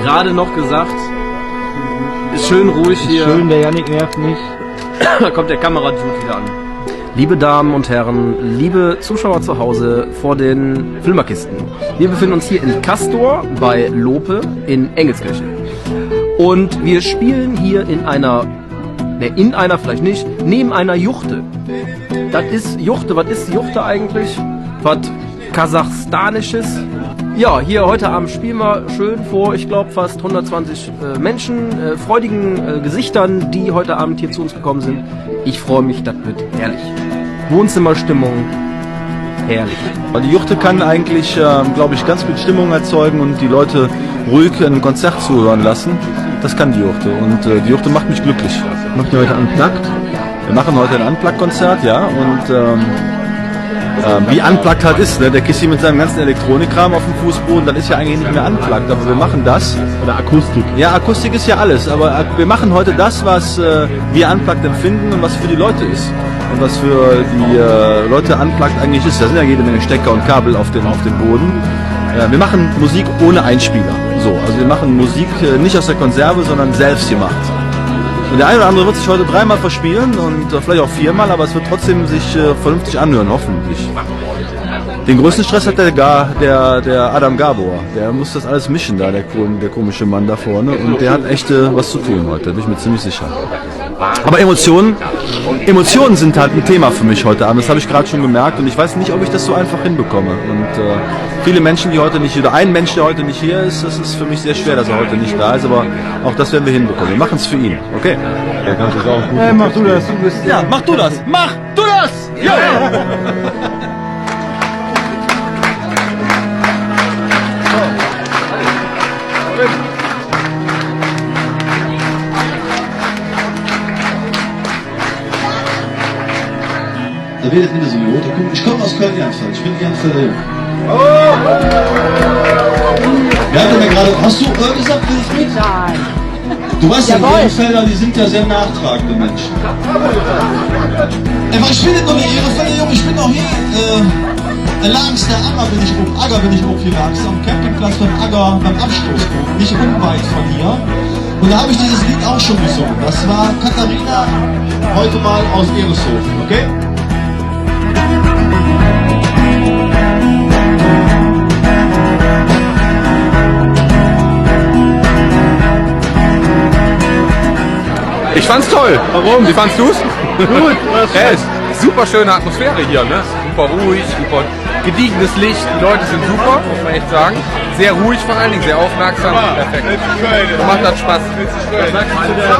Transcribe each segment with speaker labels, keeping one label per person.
Speaker 1: gerade noch gesagt. Ist schön ruhig hier.
Speaker 2: Schön, der Jannik nervt nicht.
Speaker 1: Da kommt der Kameradude wieder an. Liebe Damen und Herren, liebe Zuschauer zu Hause vor den Filmerkisten. Wir befinden uns hier in Castor bei Lope in Engelskirchen. Und wir spielen hier in einer vielleicht nicht, neben einer Juchte. Das ist Juchte, was ist Juchte eigentlich? Was Kasachstanisches? Ja, hier heute Abend spielen wir schön vor, ich glaube, fast 120 Menschen, freudigen Gesichtern, die heute Abend hier zu uns gekommen sind. Ich freue mich, das wird herrlich. Wohnzimmerstimmung, herrlich.
Speaker 3: Die Juchte kann eigentlich, glaube ich, ganz gut Stimmung erzeugen und die Leute ruhig einem Konzert zuhören lassen. Das kann die Juchte und die Juchte macht mich glücklich.
Speaker 2: Macht ihr heute Unplugged?
Speaker 3: Wir machen heute ein Unplugged-Konzert, ja, und wie Unplugged halt ist, ne? Der Kissi mit seinem ganzen Elektronikkram auf dem Fußboden, das ist ja eigentlich nicht mehr Unplugged, aber wir machen das.
Speaker 2: Oder Akustik?
Speaker 3: Ja, Akustik ist ja alles, aber wir machen heute das, was wir Unplugged empfinden und was für die Leute ist. Und was für die Leute Unplugged eigentlich ist. Da sind ja jede Menge Stecker und Kabel auf dem Boden. Wir machen Musik ohne Einspieler. So, also wir machen Musik nicht aus der Konserve, sondern selbst gemacht. Und der eine oder andere wird sich heute 3-mal verspielen und vielleicht auch 4-mal, aber es wird trotzdem sich vernünftig anhören, hoffentlich. Den größten Stress hat der Adam Gabor. Der muss das alles mischen da, der komische Mann da vorne. Und der hat echt was zu tun heute, bin ich mir ziemlich sicher. Aber Emotionen sind halt ein Thema für mich heute Abend. Das habe ich gerade schon gemerkt und ich weiß nicht, ob ich das so einfach hinbekomme. Und viele Menschen, die heute nicht, oder ein Mensch, der heute nicht hier ist, das ist für mich sehr schwer, dass er heute nicht da ist. Aber auch das werden wir hinbekommen. Wir machen es für ihn, okay?
Speaker 2: Ja, kannst du es auch gut. Hey, mach du das, du bist...
Speaker 3: Ja, mach du das! Mach du das! Ja!
Speaker 4: Da redet wieder so Idiote. Ich komme aus Köln-Ehrenfeld. Ich bin Ehrenfelder Jung. Wer hat denn da gerade... Hast du gesagt, willst du mit? Nein. Du weißt ja, die Ehrenfelder, die sind ja sehr nachtragende Menschen. Ey, ich bin nicht nur der Ehrenfelder Jung, ich bin auch hier... langs der Agger bin ich aufgewachsen, am Campingplatz beim Agger, beim Abstoßpunkt, nicht unweit von hier. Und da habe ich dieses Lied auch schon gesungen. Das war Katharina, heute mal aus Ereshofen, okay?
Speaker 5: Ich fand's toll.
Speaker 2: Warum?
Speaker 5: Wie fandst du's?
Speaker 2: Gut.
Speaker 5: Ja, ist super schöne Atmosphäre hier, ne? Super ruhig, super gediegenes Licht. Die Leute sind super, muss man echt sagen. Sehr ruhig vor allen Dingen, sehr aufmerksam. Perfekt. So macht das Spaß.
Speaker 2: Der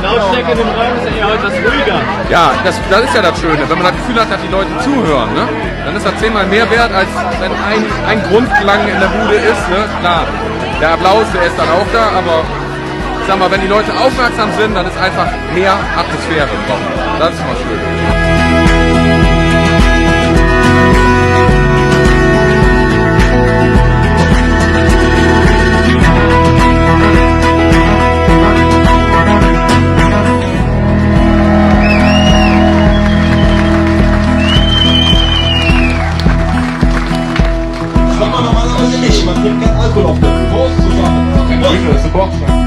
Speaker 2: Lautstärke in dem Raum ist ja heute ruhiger.
Speaker 5: Ja, das ist ja das Schöne. Wenn man das Gefühl hat, dass die Leute zuhören, ne? Dann ist das 10-mal mehr wert, als wenn ein Grundklang in der Bude ist. Ne? Klar, der Applaus, der ist dann auch da, aber ich sag mal, wenn die Leute aufmerksam sind, dann ist einfach mehr Atmosphäre drauf. Das ist mal schön.
Speaker 4: Das macht man normalerweise nicht. Man trinkt keinen Alkohol auf der Prost zusammen.
Speaker 5: Support.